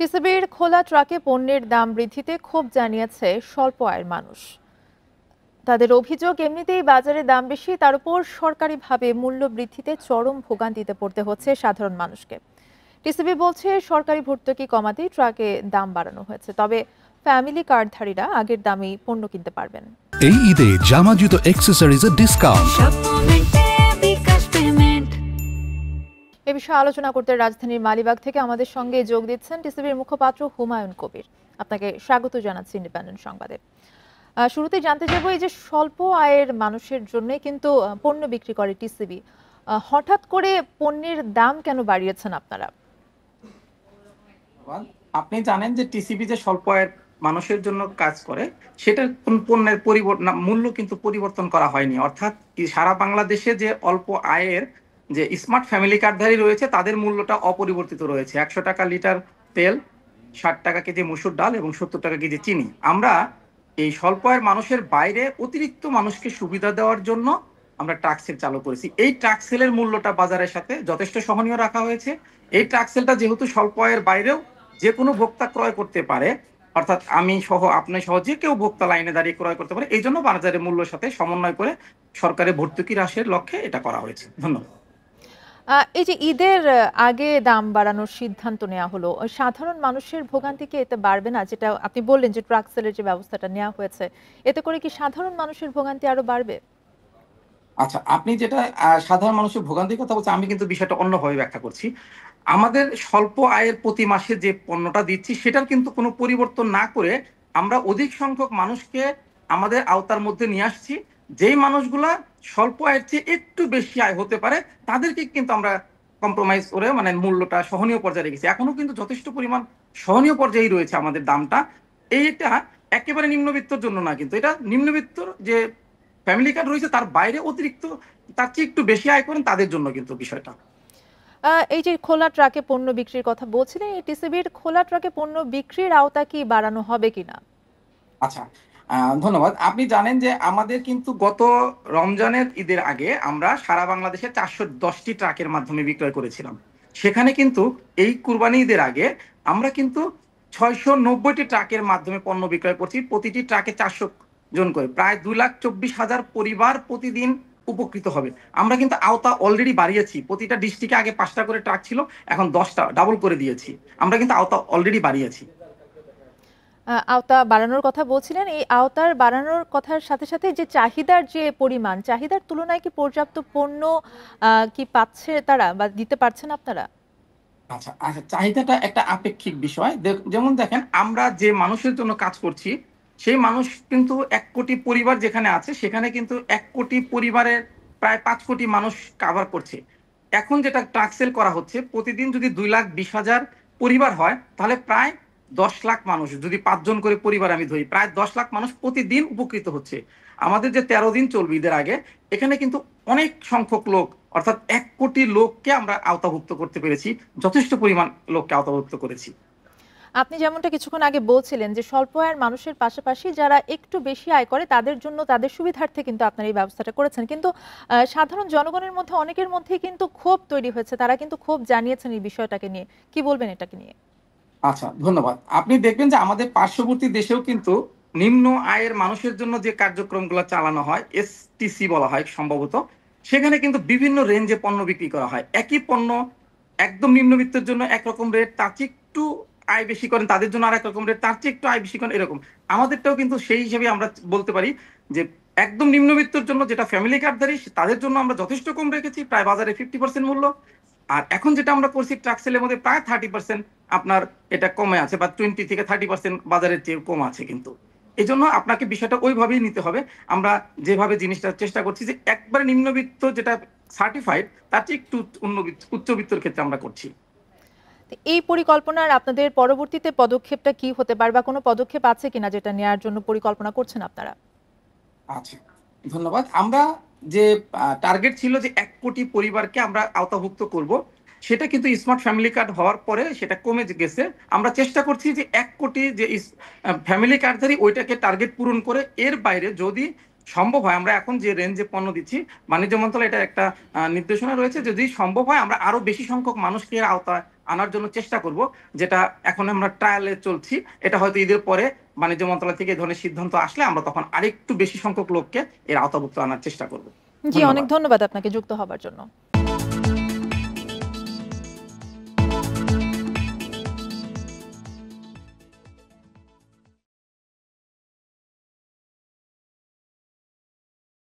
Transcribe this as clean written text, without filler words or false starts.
টিসিবির খোলা ট্রাকে পণ্যের দাম বৃদ্ধিতে ক্ষোভ জানিয়েছে স্বল্প আয়ের মানুষ। তাদের অভিযোগ, এমনিতেই বাজারে দাম বেশি, তার উপর সরকারিভাবে মূল্য বৃদ্ধিতে চরম ভোগান্তিতে পড়তে হচ্ছে সাধারণ মানুষকে। টিসিবি বলছে সরকারি ভর্তুকি কমাতেই ট্রাকে দাম বাড়ানো হয়েছে, তবে ফ্যামিলি কার্ডধারীরা আগের দামেই পণ্য কিনতে পারবেন। এই ঈদে জামা জুতো অ্যাক্সেসরিজের ডিসকাউন্ট। এ বিষয়ে আলোচনা করতে রাজধানীর মালিবাগ থেকে আমাদের সঙ্গে যোগ দিচ্ছেন টিসিবির মুখপাত্র হুমায়ুন কবির। আপনাকে স্বাগত জানাচ্ছি ইন্ডিপেন্ডেন্ট সংবাদে। শুরুতে জানতে চাইবো, এই যে স্বল্প আয়ের মানুষের জন্য কিন্তু পণ্য বিক্রি করে টিসিবি, হঠাৎ করে পণ্যের দাম কেন বাড়িয়েছেন আপনারা? আপনি জানেন যে টিসিবি যে স্বল্প আয়ের মানুষের জন্য কাজ করে, সেটার পণ্যের মূল্য কিন্তু পরিবর্তন করা হয়নি। অর্থাৎ সারা বাংলাদেশে যে অল্প আয়ের যে স্মার্ট ফ্যামিলি কার্ডধারী রয়েছে তাদের মূল্যটা অপরিবর্তিত রয়েছে। 100 টাকা লিটার তেল, 60 টাকা কেজি মসুর ডাল এবং 70 টাকা কেজি চিনি। আমরা এই স্বল্প আয়ের মানুষের বাইরে অতিরিক্ত মানুষকে সুবিধা দেওয়ার জন্য আমরা ট্রাক সেল চালু করেছি। এই ট্রাক সেলের মূল্যটা বাজারের সাথে যথেষ্ট সহনীয় রাখা হয়েছে। এই ট্রাক সেলটা যেহেতু স্বল্প আয়ের বাইরেও যে কোনো ভোক্তা ক্রয় করতে পারে, অর্থাৎ আমি সহ আপনি সহ যে কেউ ভোক্তা লাইনে দাঁড়িয়ে ক্রয় করতে পারে, এই জন্য বাজারের মূল্যের সাথে সমন্বয় করে সরকারের ভর্তুকি হ্রাসের লক্ষ্যে এটা করা হয়েছে। ধন্যবাদ। এই যে ঈদের আগে দাম বাড়ানোর সিদ্ধান্ত নেওয়া হলো, সাধারণ মানুষের ভোগান্তি কি এতে বাড়বে না? যেটা আপনি বললেন যে ট্রাক সেলের যে ব্যবস্থাটা নেওয়া হয়েছে, এতে করে কি সাধারণ মানুষের ভোগান্তি আরো বাড়বে? আচ্ছা, আপনি যেটা সাধারণ মানুষের ভোগান্তির কথা বলছেন, আমি কিন্তু বিষয়টা অন্যভাবে ব্যাখ্যা করছি। আমাদের স্বল্প আয়ের প্রতি মাসে যে পণ্যটা দিচ্ছি সেটার কিন্তু কোনো পরিবর্তন না করে আমরা অধিক সংখ্যক মানুষকে আমাদের আওতার মধ্যে নিয়ে আসছি। যেই মানুষগুলা স্বল্প আয়ের চেয়ে একটু বেশি আয় হতে পারে তাদেরকে কিন্তু আমরা কম্প্রোমাইজ করে মানে মূল্যটা সহনীয় পর্যায়ে রেখেছি। এখনো কিন্তু যথেষ্ট পরিমাণ সহনীয় পর্যায়েই রয়েছে আমাদের দামটা। এইটা একেবারে নিম্নবিত্তর জন্য না, কিন্তু এটা নিম্নবিত্তর যে ফ্যামিলি কার্ড রয়েছে তার বাইরে অতিরিক্ত তার চেয়ে একটু বেশি আয় করেন তাদের জন্য কিন্তু বিষয়টা। এই যে খোলা ট্রাকে পণ্য বিক্রির কথা বলছিলেন, এই টিসিবির খোলা ট্রাকে পণ্য বিক্রির আওতা কি বাড়ানো হবে কিনা? আচ্ছা, ধন্যবাদ। আপনি জানেন যে আমাদের কিন্তু গত রমজানের ঈদের আগে আমরা সারা বাংলাদেশে 410টি ট্রাকের মাধ্যমে বিক্রয় করেছিলাম। সেখানে কিন্তু এই কুরবানি ঈদের আগে আমরা কিন্তু 690টি ট্রাকের মাধ্যমে পণ্য বিক্রয় করছি। প্রতিটি ট্রাকে 400 জন করে, প্রায় 2,24,000 পরিবার প্রতিদিন উপকৃত হবে। আমরা কিন্তু আওতা অলরেডি বাড়িয়েছি। প্রতিটা ডিস্ট্রিক্টে আগে 5টা করে ট্রাক ছিল, এখন 10টা ডাবল করে দিয়েছি। আমরা কিন্তু আওতা অলরেডি বাড়িয়েছি। আওতা বাড়ানোর কথা বলছিলেন, এই আওতার বাড়ানোর কথার সাথে সাথে যে চাহিদার যে পরিমাণ, চাহিদার তুলনায় কি পর্যাপ্ত পণ্য কি পাচ্ছে তারা বা দিতে পারছেন আপনারা? আচ্ছা, আচ্ছা, চাহিদাটা একটা আপেক্ষিক বিষয়। যেমন দেখেন, আমরা যে মানুষের জন্য কাজ করছি সেই মানুষ কিন্তু 1 কোটি পরিবার যেখানে আছে সেখানে কিন্তু 1 কোটি পরিবারের প্রায় 5 কোটি মানুষ কাভার করছে। এখন যেটা ট্রাক সেল করা হচ্ছে, প্রতিদিন যদি 2,20,000 পরিবার হয় তাহলে প্রায় 10 লাখ মানুষ, যদি 5 জন করে পরিবার আমি ধরি, প্রায় 10 লাখ মানুষ প্রতিদিন উপকৃত হচ্ছে। আমাদের যে 13 দিন চলবে ঈদের আগে, এখানে কিন্তু অনেক সংখ্যক লোক, অর্থাৎ 1 কোটি লোককে আমরা আওতাভুক্ত করতে পেরেছি। যথেষ্ট পরিমাণ লোককে আওতাভুক্ত করেছি। আপনি যেমনটা কিছুক্ষণ আগে বলছিলেন যে স্বল্প আয়ের মানুষের পাশাপাশি যারা একটু বেশি আয় করে তাদের জন্য, তাদের সুবিধার্থে কিন্তু আপনারা এই ব্যবস্থাটা করেছেন, কিন্তু সাধারণ জনগণের মধ্যে অনেকের মধ্যেই কিন্তু ক্ষোভ তৈরি হয়েছে, তারা কিন্তু ক্ষোভ জানিয়েছেন এই বিষয়টাকে নিয়ে। কি বলবেন এটাকে নিয়ে? আচ্ছা, ধন্যবাদ। আপনি দেখবেন যে আমাদের পার্শ্ববর্তী দেশেও কিন্তু নিম্ন আয়ের মানুষের জন্য যে কার্যক্রমগুলো চালানো হয়, এসটিসি বলা হয় সম্ভবত, সেখানে কিন্তু বিভিন্ন রেঞ্জে পণ্য বিক্রি করা হয়। একই পণ্য একদম নিম্নবিত্তের জন্য একরকম রেট, তার চেয়ে একটু আয় বেশি করেন তাদের জন্য আর এক রকম রেট, তার চেয়ে একটু আয় বেশি করেন এরকম। আমাদেরটাও কিন্তু সেই হিসেবে আমরা বলতে পারি যে একদম নিম্নবিত্তের জন্য যেটা ফ্যামিলি কার্ডধারী তাদের জন্য আমরা যথেষ্ট কম রেখেছি, প্রায় বাজারে 50% মূল্য। আর এখন যেটা আমরা করছি ট্রাক সেলের মধ্যে প্রায় 30% আপনার এটা কমে আছে, বা 20 থেকে 30% বাজারের চেয়ে কম আছে। কিন্তু এই জন্য আপনাকে বিষয়টা ওইভাবেই নিতে হবে। আমরা যেভাবে জিনিসটা চেষ্টা করছি যে একবারে নিম্নবিত্ত যেটা সার্টিফাইড তার চেয়ে একটু উচ্চবিত্তর ক্ষেত্রে আমরা করছি। এই পরিকল্পনার আপনাদের পরবর্তীতে পদক্ষেপটা কি হতে পারে, বা কোনো পদক্ষেপ আছে কিনা যেটা নেওয়ার জন্য পরিকল্পনা করছেন আপনারা? আচ্ছা, ধন্যবাদ। আমরা যে টার্গেট ছিল যে 1 কোটি পরিবারকে আমরা আওতাভুক্ত করব, সেটা কিন্তু স্মার্ট ফ্যামিলি কার্ড হওয়ার পরে সেটা কমে গেছে। আমরা চেষ্টা করছি যে 1 কোটি যে ফ্যামিলি কার্ডধারী ওইটাকে টার্গেট পূরণ করে এর বাইরে যদি সম্ভব হয়, আমরা এখন যে রেঞ্জে পণ্য দিচ্ছি, বাণিজ্য মন্ত্রণালয় এটা একটা নির্দেশনা রয়েছে, যদি সম্ভব হয় আমরা আরো বেশি সংখ্যক মানুষকে এর আওতায় আনার জন্য চেষ্টা করব, যেটা এখন আমরা ট্রায়ালে চলছি। এটা হয়তো ঈদের পরে বাণিজ্য মন্ত্রণালয় থেকে এই ধরনের সিদ্ধান্ত আসলে আমরা তখন আরেকটু বেশি সংখ্যক লোককে এর আওতাভুক্ত আনার চেষ্টা করব। জি, অনেক ধন্যবাদ। ধন্যবাদ আপনাকে যুক্ত হবার জন্য।